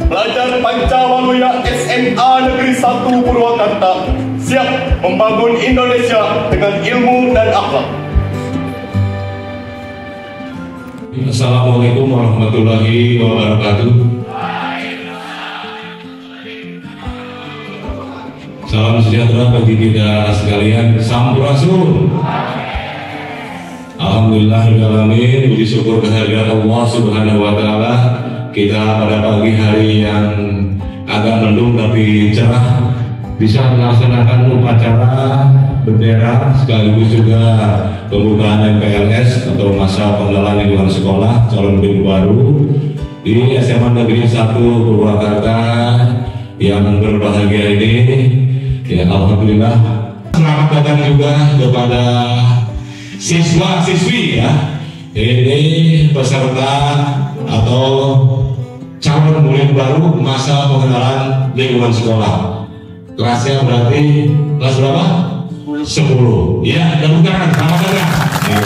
Pelajar Pancawalaya SMA Negeri 1 Purwakarta siap membangun Indonesia dengan ilmu dan akhlak. Assalamualaikum warahmatullahi wabarakatuh. Salam sejahtera bagi kita sekalian. Sampurasun. Alhamdulillahirrahmanirrahim. Puji syukur kehadirat Allah Subhanahu wa Ta'ala. Kita pada pagi hari yang agak mendung tapi cerah bisa melaksanakan upacara bendera sekaligus juga pembukaan MPLS atau masa pengenalan lingkungan sekolah calon murid baru di SMA Negeri 1 Purwakarta yang berbahagia ini. Ya, alhamdulillah. Selamat datang juga kepada siswa-siswi ya. Ini peserta atau calon murid baru masa pengenalan lingkungan sekolah. Kelasnya berarti kelas berapa? 10. Ya, dan bukan selamat datang. Ya.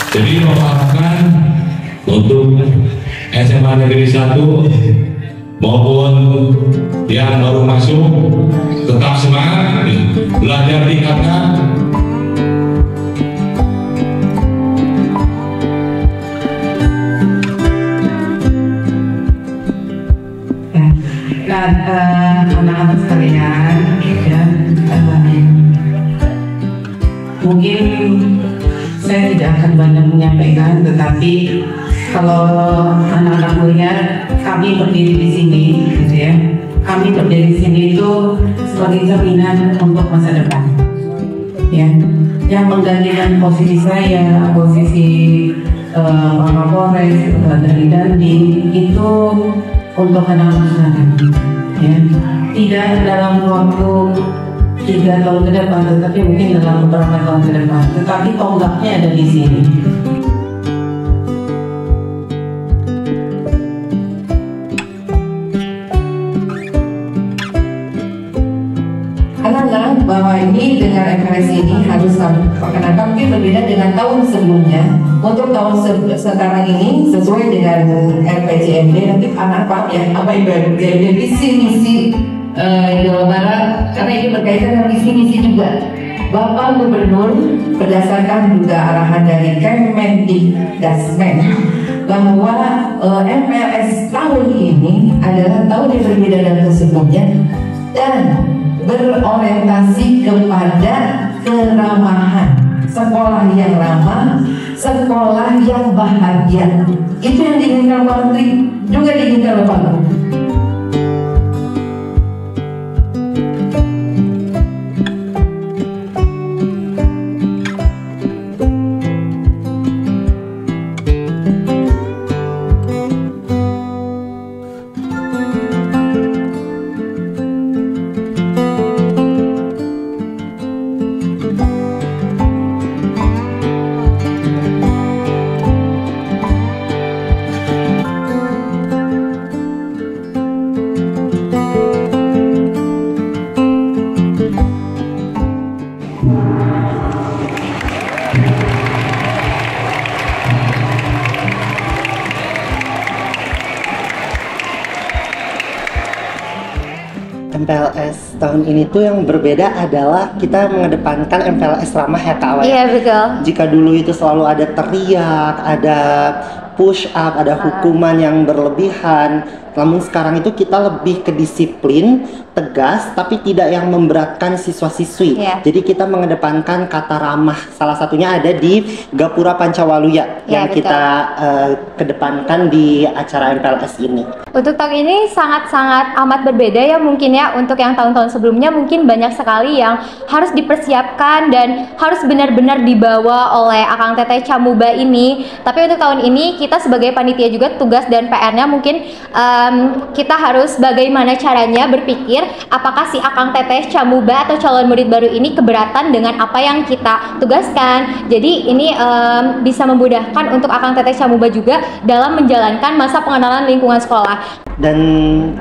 Jadi mengharapkan untuk SMA Negeri 1 maupun yang baru masuk tetap semangat, belajar tingkatkan. Anak-anak sekalian, ya, mungkin saya tidak akan banyak menyampaikan, tetapi kalau anak-anak melihat kami berdiri di sini, gitu ya, kami berdiri di sini itu sebagai jaminan untuk masa depan, ya, yang menggantikan posisi saya, posisi Pak Kapolres dari Dandim itu untuk anak-anak nanti, ya, tidak dalam waktu 3 tahun ke depan, tetapi mungkin dalam beberapa tahun ke depan. Tetapi tonggaknya ada di sini. Anak-anak bahwa ini dengan MPLS ini harus perkenalkan mungkin berbeda dengan tahun sebelumnya. Untuk tahun sekarang ini sesuai dengan RPJMD, nanti anak paham ya apa yang RPJMD visi-misi Jawa Barat, karena ini berkaitan dengan visi-misi juga Bapak Gubernur berdasarkan juga arahan dari Kemendikbudristek bahwa MPLS tahun ini adalah tahun yang berbeda dari sebelumnya dan berorientasi kepada keramahan, sekolah yang ramah, sekolah yang bahagia. Itu yang diinginkan Pak Menteri, juga diinginkan Bapak Gubernur. MPLS tahun ini tuh yang berbeda adalah kita mengedepankan MPLS ramah ya Kak Awal. Iya betul. Jika dulu itu selalu ada teriak, ada push up, ada hukuman yang berlebihan. Namun sekarang itu kita lebih ke disiplin, tegas, tapi tidak yang memberatkan siswa-siswi. Jadi kita mengedepankan kata ramah. Salah satunya ada di Gapura Pancawaluya yang betul. kita kedepankan di acara MPLS ini. Untuk tahun ini sangat-sangat amat berbeda ya mungkin ya. Untuk yang tahun-tahun sebelumnya mungkin banyak sekali yang harus dipersiapkan dan harus benar-benar dibawa oleh Akang Teteh Camuba ini. Tapi untuk tahun ini kita sebagai panitia juga tugas dan PR-nya mungkin kita harus bagaimana caranya berpikir apakah si Akang Teteh Camuba atau calon murid baru ini keberatan dengan apa yang kita tugaskan. Jadi ini bisa memudahkan untuk Akang Teteh Camuba juga dalam menjalankan masa pengenalan lingkungan sekolah. Dan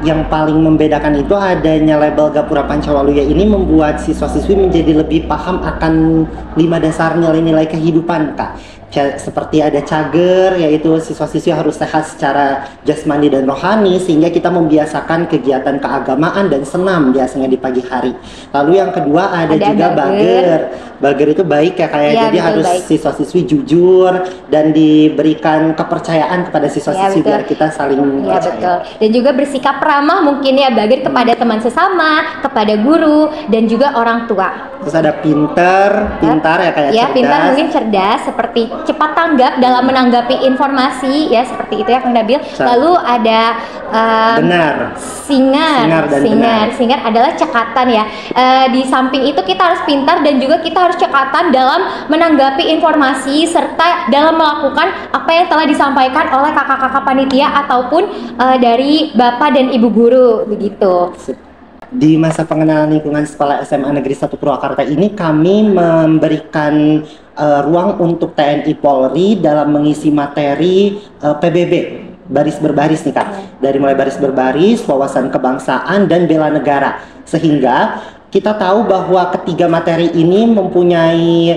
yang paling membedakan itu adanya label Gapura Pancawaluya ini membuat siswa-siswi menjadi lebih paham akan 5 dasar nilai-nilai kehidupan, Kak. Seperti ada cager, yaitu siswa-siswi harus sehat secara jasmani dan rohani, sehingga kita membiasakan kegiatan keagamaan dan senam biasanya di pagi hari. Lalu yang kedua ada juga bager. Bager itu baik ya, kayak jadi harus siswa-siswi jujur dan diberikan kepercayaan kepada siswa-siswi biar kita saling percaya. Dan juga bersikap ramah mungkin ya, bager kepada teman sesama, kepada guru dan juga orang tua. Terus ada pintar ya, kayak cerdas. Pintar mungkin cerdas, seperti cepat tanggap dalam menanggapi informasi ya, seperti itu ya Kang Nabil. Lalu ada benar. Singar adalah cekatan ya. Di samping itu kita harus pintar dan juga kita harus cekatan dalam menanggapi informasi serta dalam melakukan apa yang telah disampaikan oleh kakak-kakak panitia ataupun dari bapak dan ibu guru begitu. Di masa pengenalan lingkungan sekolah SMA Negeri 1 Purwakarta ini kami memberikan ruang untuk TNI Polri dalam mengisi materi PBB, baris berbaris nih Kak. Dari mulai baris berbaris, wawasan kebangsaan dan bela negara. Sehingga kita tahu bahwa ketiga materi ini mempunyai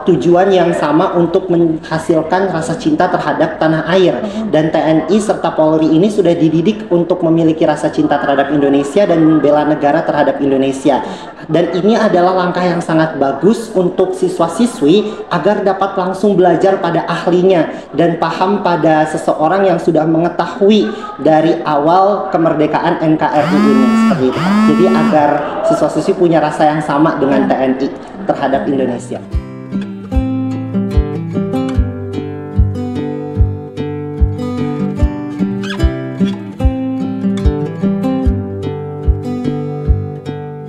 tujuan yang sama untuk menghasilkan rasa cinta terhadap tanah air. Dan TNI serta Polri ini sudah dididik untuk memiliki rasa cinta terhadap Indonesia dan bela negara terhadap Indonesia. Dan ini adalah langkah yang sangat bagus untuk siswa-siswi agar dapat langsung belajar pada ahlinya dan paham pada seseorang yang sudah mengetahui dari awal kemerdekaan NKRI ini. Seperti itu. Jadi agar siswa-siswi punya rasa yang sama dengan TNI terhadap Indonesia.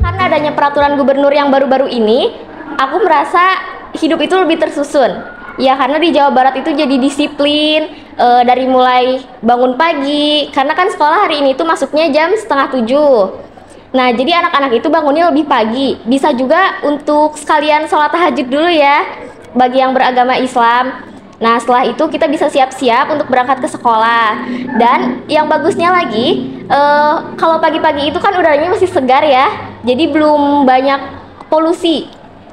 Karena adanya peraturan gubernur yang baru-baru ini, aku merasa hidup itu lebih tersusun. Ya karena di Jawa Barat itu jadi disiplin dari mulai bangun pagi. Karena kan sekolah hari ini tuh masuknya jam 6:30. Nah, jadi anak-anak itu bangunnya lebih pagi. Bisa juga untuk sekalian sholat tahajud dulu ya, bagi yang beragama Islam. Nah, setelah itu kita bisa siap-siap untuk berangkat ke sekolah. Dan yang bagusnya lagi, kalau pagi-pagi itu kan udaranya masih segar ya, jadi belum banyak polusi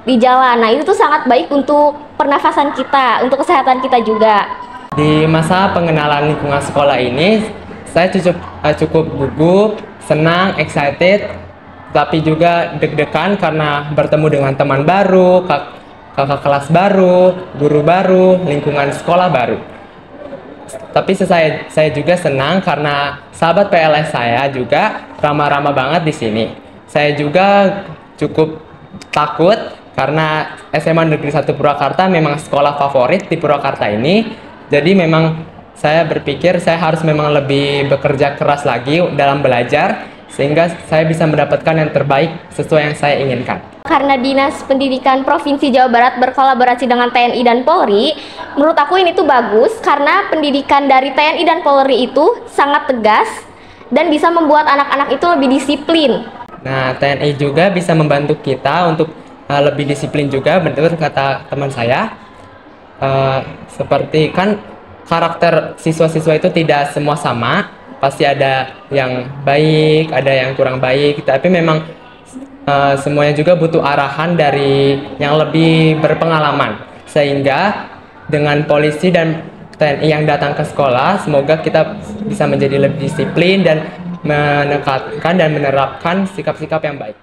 di jalan. Nah, itu tuh sangat baik untuk pernafasan kita, untuk kesehatan kita juga. Di masa pengenalan lingkungan sekolah ini, saya cukup gugup, senang, excited, tapi juga deg-degan karena bertemu dengan teman baru, kakak kelas baru, guru baru, lingkungan sekolah baru. Tapi saya juga senang karena sahabat PLS saya juga ramah-ramah banget di sini. Saya juga cukup takut karena SMA Negeri 1 Purwakarta memang sekolah favorit di Purwakarta ini. Jadi memang saya berpikir saya harus memang lebih bekerja keras lagi dalam belajar sehingga saya bisa mendapatkan yang terbaik sesuai yang saya inginkan. Karena Dinas Pendidikan Provinsi Jawa Barat berkolaborasi dengan TNI dan Polri, menurut aku ini tuh bagus karena pendidikan dari TNI dan Polri itu sangat tegas dan bisa membuat anak-anak itu lebih disiplin. Nah, TNI juga bisa membantu kita untuk lebih disiplin juga, benar kata teman saya. Seperti kan karakter siswa-siswa itu tidak semua sama, pasti ada yang baik, ada yang kurang baik, tapi memang semuanya juga butuh arahan dari yang lebih berpengalaman. Sehingga dengan polisi dan TNI yang datang ke sekolah, semoga kita bisa menjadi lebih disiplin dan menekankan dan menerapkan sikap-sikap yang baik.